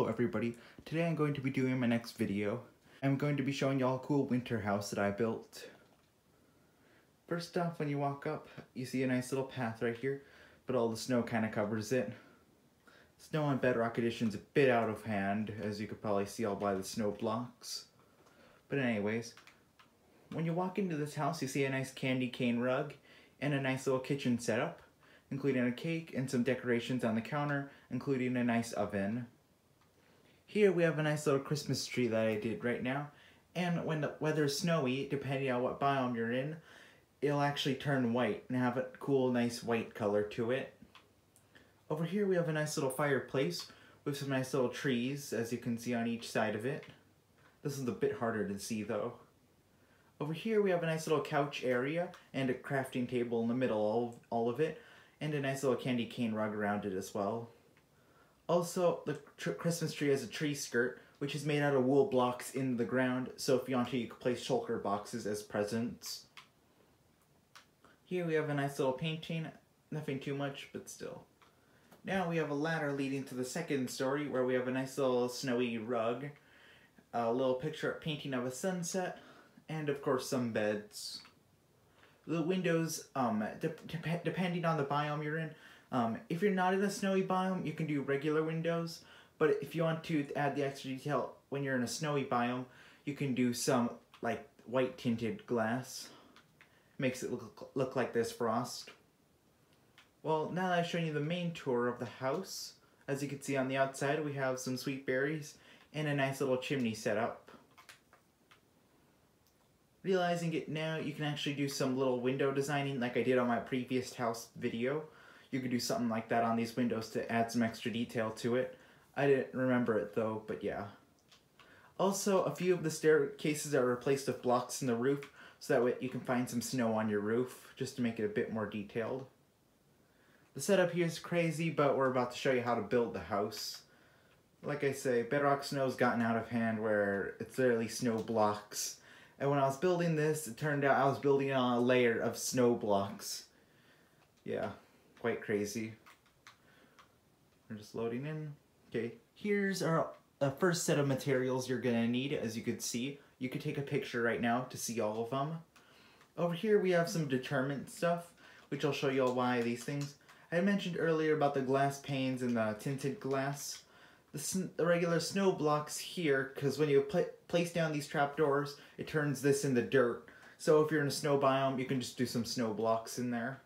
Hello everybody, today I'm going to be doing my next video. I'm going to be showing y'all a cool winter house that I built. First off, when you walk up, you see a nice little path right here, but all the snow kind of covers it. Snow on Bedrock Edition's a bit out of hand, as you could probably see all by the snow blocks. But anyways, when you walk into this house, you see a nice candy cane rug and a nice little kitchen setup, including a cake and some decorations on the counter, including a nice oven. Here we have a nice little Christmas tree that I did right now, and when the weather's snowy, depending on what biome you're in, it'll actually turn white and have a cool, nice white color to it. Over here we have a nice little fireplace with some nice little trees, as you can see on each side of it. This is a bit harder to see though. Over here we have a nice little couch area and a crafting table in the middle of all of it, and a nice little candy cane rug around it as well. Also, the Christmas tree has a tree skirt, which is made out of wool blocks in the ground, so if you want to, you can place shulker boxes as presents. Here we have a nice little painting, nothing too much, but still. Now we have a ladder leading to the second story, where we have a nice little snowy rug, a little painting of a sunset, and of course some beds. The windows, depending on the biome you're in, if you're not in a snowy biome, you can do regular windows, but if you want to add the extra detail when you're in a snowy biome, you can do some like white tinted glass. Makes it look like there's frost. Well, now that I've shown you the main tour of the house, as you can see on the outside we have some sweet berries and a nice little chimney set up. Realizing it now, you can actually do some little window designing like I did on my previous house video. You could do something like that on these windows to add some extra detail to it. I didn't remember it though, but yeah. Also, a few of the staircases are replaced with blocks in the roof, so that way you can find some snow on your roof, just to make it a bit more detailed. The setup here is crazy, but we're about to show you how to build the house. Like I say, Bedrock Snow's gotten out of hand where it's literally snow blocks. And when I was building this, it turned out I was building on a layer of snow blocks. Yeah, quite crazy. We're just loading in. Okay, here's our first set of materials you're gonna need. As you could see, you could take a picture right now to see all of them. Over here we have some determinant stuff, which I'll show you all why these things. I mentioned earlier about the glass panes and the tinted glass. The regular snow blocks here, because when you place down these trapdoors, it turns this into dirt. So if you're in a snow biome, you can just do some snow blocks in there.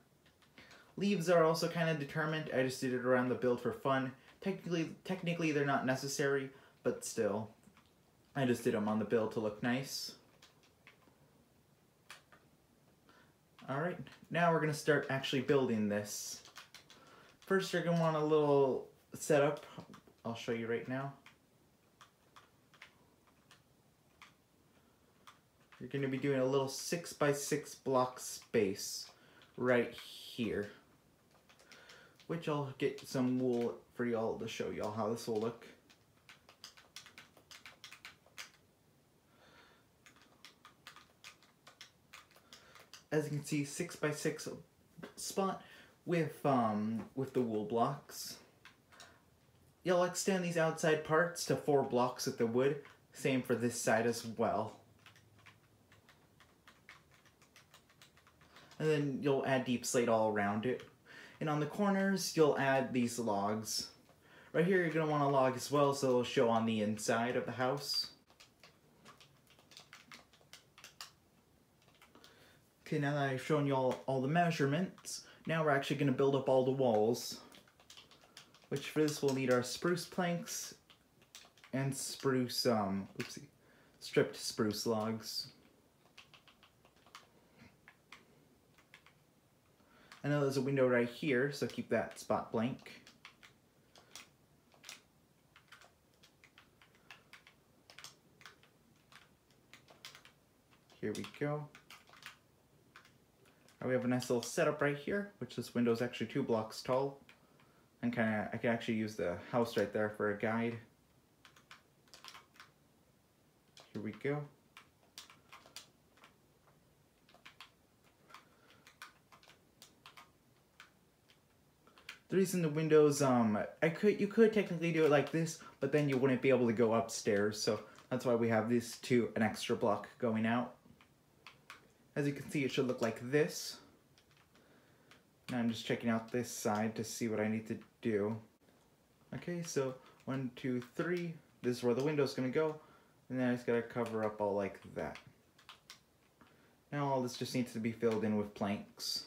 Leaves are also kind of determined. I just did it around the build for fun. Technically they're not necessary, but still. I just did them on the build to look nice. Alright, now we're going to start actually building this. First you're going to want a little setup. I'll show you right now. You're going to be doing a little 6x6 block space right here, which I'll get some wool for y'all to show y'all how this will look. As you can see, 6x6 spot with the wool blocks. You'll extend these outside parts to 4 blocks with the wood. Same for this side as well. And then you'll add deep slate all around it. And on the corners, you'll add these logs. Right here, you're going to want a log as well, so it'll show on the inside of the house. Okay, now that I've shown you all the measurements, now we're actually going to build up all the walls. Which for this we'll need our spruce planks and spruce, stripped spruce logs. I know there's a window right here, so keep that spot blank. Here we go. We have a nice little setup right here, which this window is actually 2 blocks tall. And I can actually use the house right there for a guide. Here we go. The reason the windows, you could technically do it like this, but then you wouldn't be able to go upstairs, so that's why we have these two, an extra block going out. As you can see, it should look like this. Now I'm just checking out this side to see what I need to do. Okay, so 1, 2, 3. This is where the window's gonna go, and then I just gotta cover up all like that. Now all this just needs to be filled in with planks.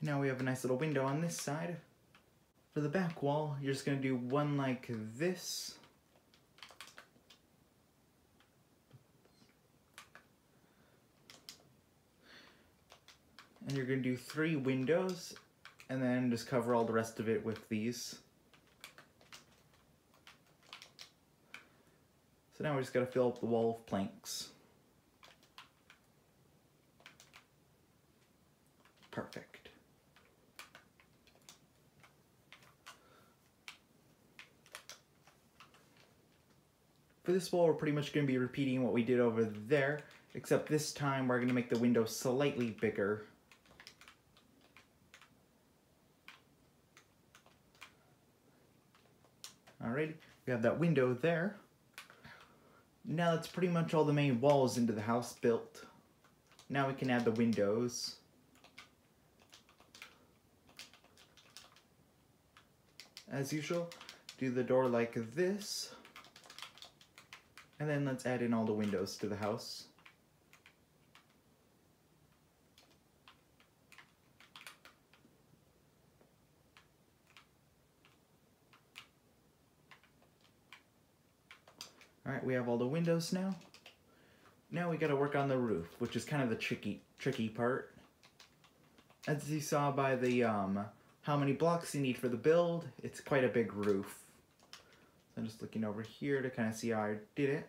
Now we have a nice little window on this side. For the back wall, you're just going to do one like this. And you're going to do 3 windows, and then just cover all the rest of it with these. So now we just got to fill up the wall with planks. Perfect. For this wall, we're pretty much going to be repeating what we did over there, except this time we're going to make the window slightly bigger. Alrighty, we have that window there. Now that's pretty much all the main walls into the house built. Now we can add the windows. As usual, do the door like this. And then let's add in all the windows to the house. Alright, we have all the windows now. Now we gotta work on the roof, which is kind of the tricky part. As you saw by the how many blocks you need for the build, it's quite a big roof. So I'm just looking over here to kind of see how I did it.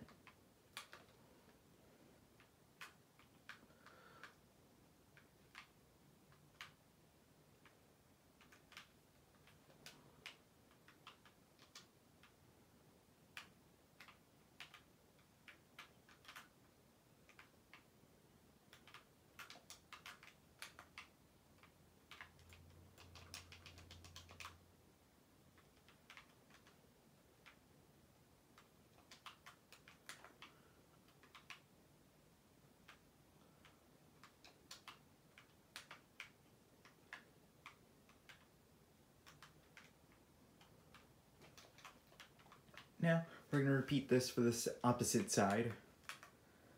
Now, we're going to repeat this for this opposite side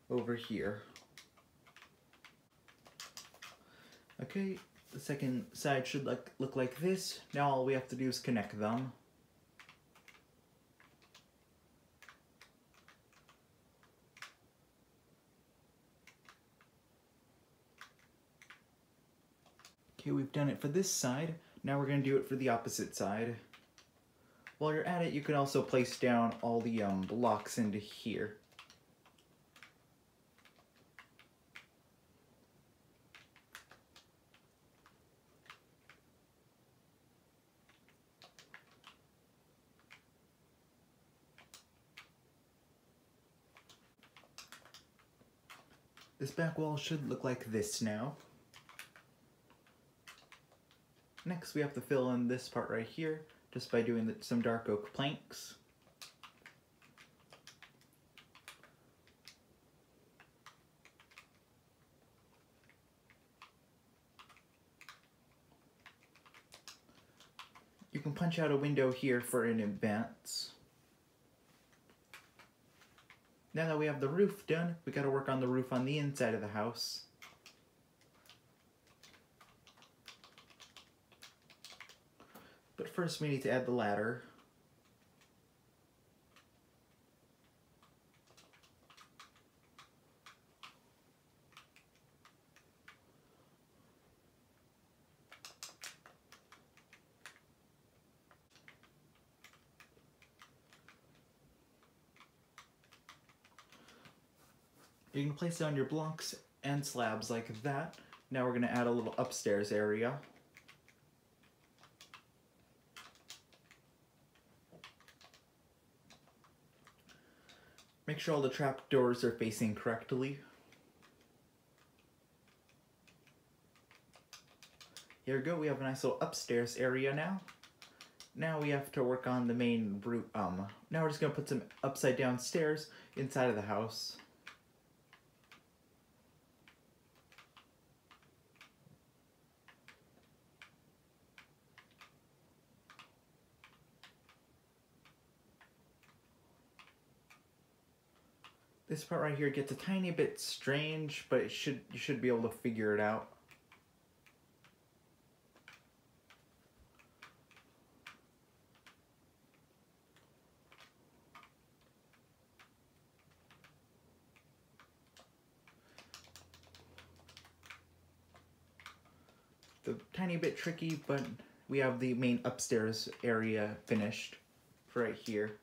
over here. Okay, the second side should look like this. Now all we have to do is connect them. Okay, we've done it for this side. Now we're going to do it for the opposite side. While you're at it, you can also place down all the blocks into here. This back wall should look like this now. Next, we have to fill in this part right here, just by doing some dark oak planks. You can punch out a window here for an advance. Now that we have the roof done, we gotta work on the roof on the inside of the house. But first we need to add the ladder. You can place down your blocks and slabs like that. Now we're going to add a little upstairs area. Make sure all the trap doors are facing correctly. Here we go, we have a nice little upstairs area now. Now we have to work on the main route. Now we're just gonna put some upside down stairs inside of the house. This part right here gets a tiny bit strange, but you should be able to figure it out. The tiny bit tricky, but we have the main upstairs area finished for right here.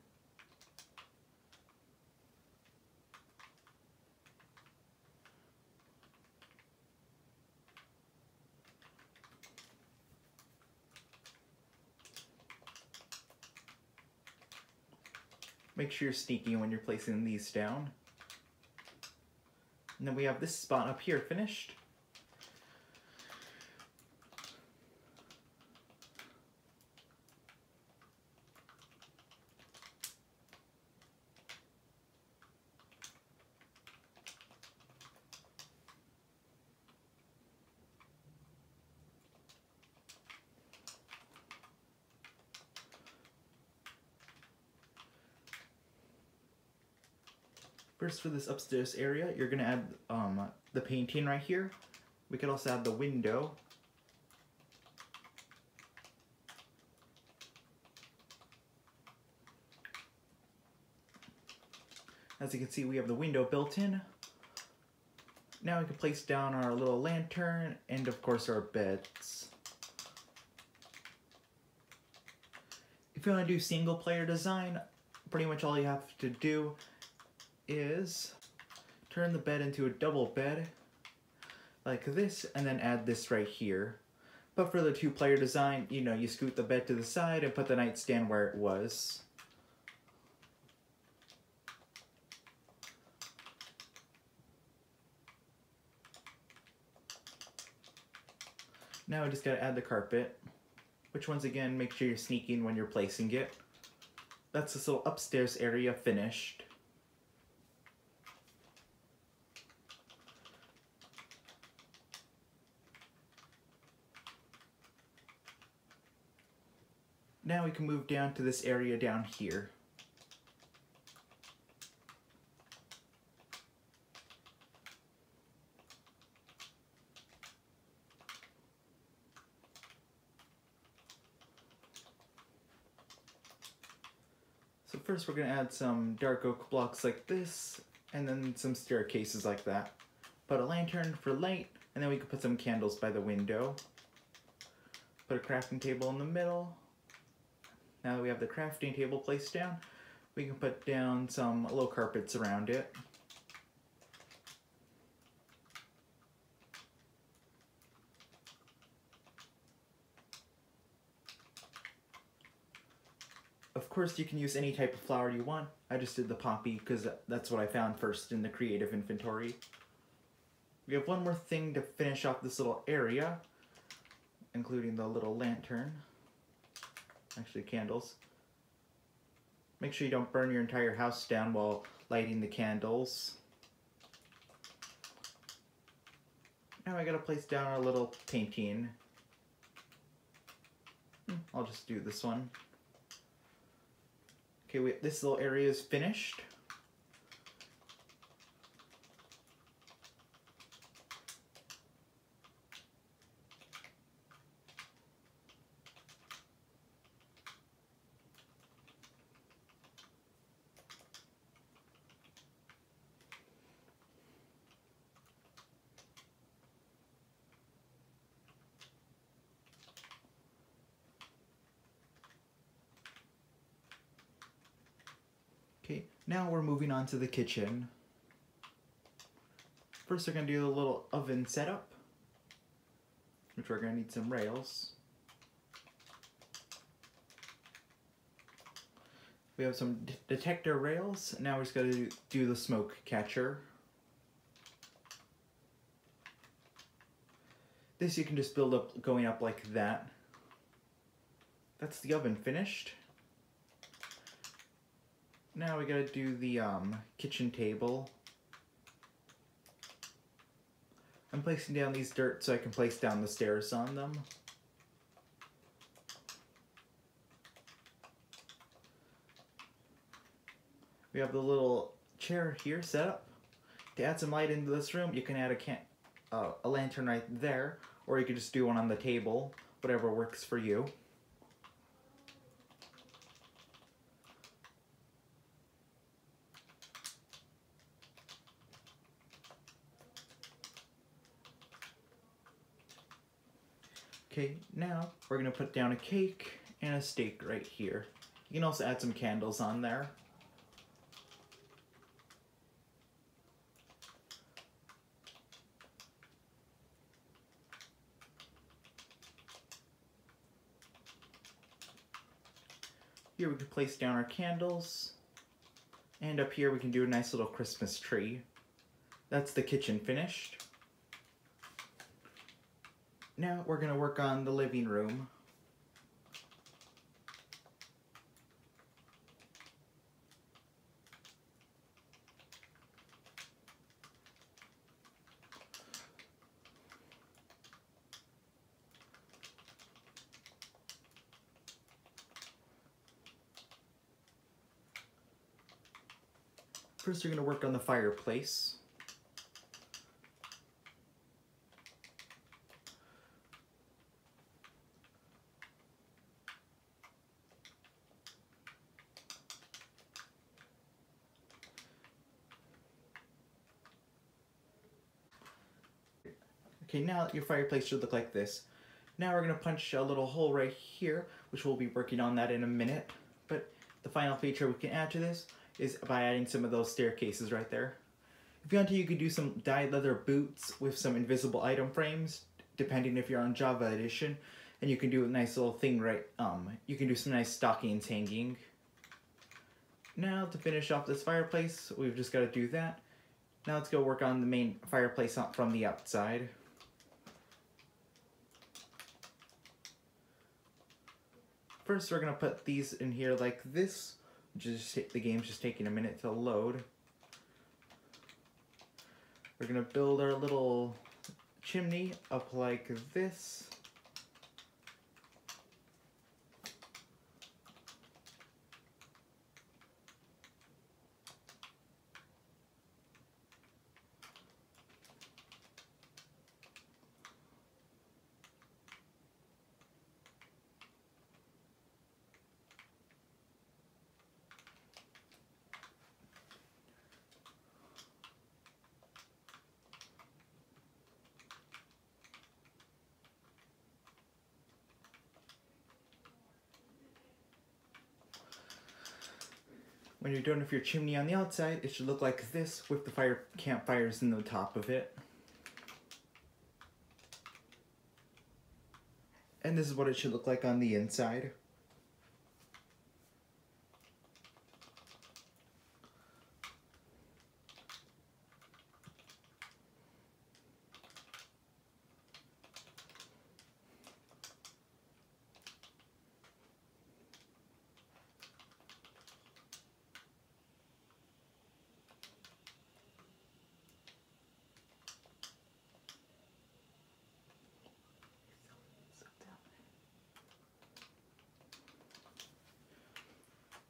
Make sure you're sneaky when you're placing these down. And then we have this spot up here finished. First, for this upstairs area, you're gonna add the painting right here. We could also add the window. As you can see, we have the window built in. Now we can place down our little lantern and of course our beds. If you want to do single player design, pretty much all you have to do is turn the bed into a double bed like this and then add this right here. But for the 2-player design, you know, you scoot the bed to the side and put the nightstand where it was. Now I just gotta add the carpet, which once again, make sure you're sneaking when you're placing it. That's this little upstairs area finished. Now we can move down to this area down here. So first we're going to add some dark oak blocks like this, and then some staircases like that. Put a lantern for light, and then we can put some candles by the window. Put a crafting table in the middle. Now that we have the crafting table placed down, we can put down some low carpets around it. Of course, you can use any type of flower you want. I just did the poppy because that's what I found first in the creative inventory. We have one more thing to finish off this little area, including the little lantern. Actually, candles. Make sure you don't burn your entire house down while lighting the candles. Now I gotta place down our little painting. I'll just do this one. Okay, this little area is finished. Okay, now we're moving on to the kitchen. First we're going to do a little oven setup, which we're going to need some rails. We have some detector rails. Now we're just going to do the smoke catcher. This you can just build up going up like that. That's the oven finished. Now we gotta do the kitchen table. I'm placing down these dirt so I can place down the stairs on them. We have the little chair here set up. To add some light into this room, you can add a lantern right there, or you could just do one on the table, whatever works for you. Okay, now we're gonna put down a cake and a steak right here. You can also add some candles on there. Here we can place down our candles. And up here we can do a nice little Christmas tree. That's the kitchen finished. Now we're going to work on the living room. First we're going to work on the fireplace. Okay, now your fireplace should look like this. Now we're going to punch a little hole right here, which we'll be working on that in a minute. But the final feature we can add to this is by adding some of those staircases right there. If you want to, you could do some dyed leather boots with some invisible item frames, depending if you're on Java Edition. And you can do a nice little thing right, you can do some nice stockings hanging. Now to finish off this fireplace, we've just got to do that. Now let's go work on the main fireplace from the outside. First we're going to put these in here like this. The game's just taking a minute to load. We're going to build our little chimney up like this. When you're done with your chimney on the outside, it should look like this with the campfires in the top of it. And this is what it should look like on the inside.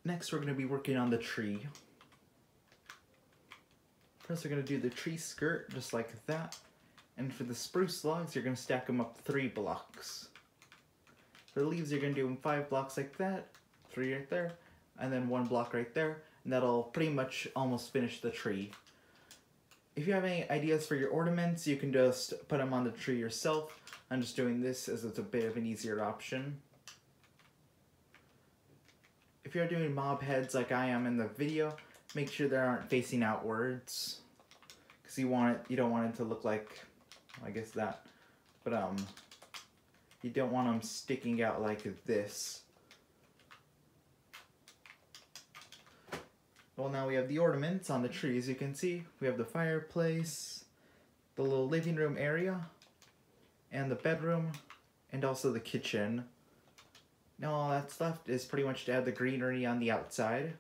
Next, we're going to be working on the tree. First, we're going to do the tree skirt, just like that. And for the spruce logs, you're going to stack them up 3 blocks. For the leaves, you're going to do them 5 blocks like that, 3 right there, and then 1 block right there. And that'll pretty much almost finish the tree. If you have any ideas for your ornaments, you can just put them on the tree yourself. I'm just doing this as it's a bit of an easier option. If you're doing mob heads like I am in the video, make sure they aren't facing outwards, because you don't want it to look like, I guess that, but you don't want them sticking out like this. Well, now we have the ornaments on the tree, as you can see. We have the fireplace, the little living room area, and the bedroom, and also the kitchen. Now all that's left is pretty much to add the greenery on the outside.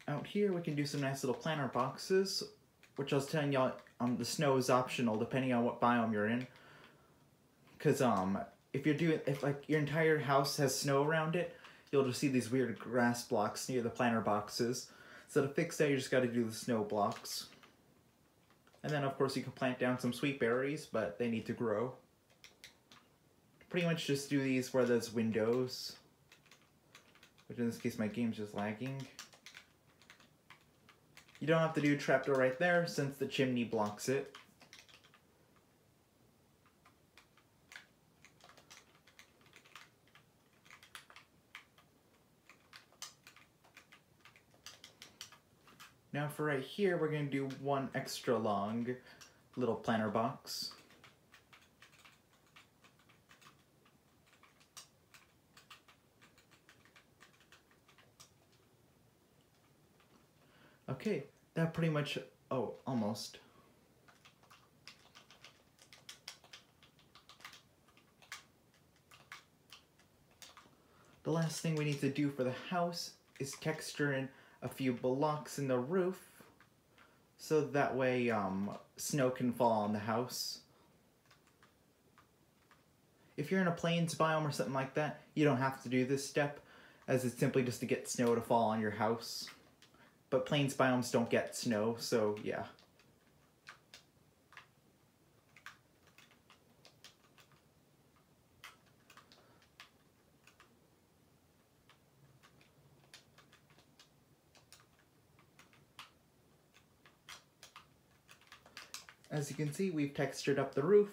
Out here we can do some nice little planter boxes, which I was telling y'all the snow is optional depending on what biome you're in. Cause if like your entire house has snow around it, you'll just see these weird grass blocks near the planter boxes. So to fix that, you just gotta do the snow blocks. And then of course you can plant down some sweet berries, but they need to grow. Pretty much just do these where there's windows. Which in this case my game's just lagging. You don't have to do a trapdoor right there since the chimney blocks it. Now for right here, we're going to do one extra long little planter box. Okay, that pretty much, oh, almost. The last thing we need to do for the house is texture in a few blocks in the roof, so that way snow can fall on the house. If you're in a plains biome or something like that, you don't have to do this step, as it's simply just to get snow to fall on your house. But plains biomes don't get snow, so yeah. As you can see, we've textured up the roof,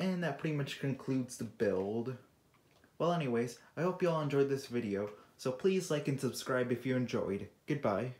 and that pretty much concludes the build. Well anyways, I hope you all enjoyed this video, so please like and subscribe if you enjoyed. Goodbye.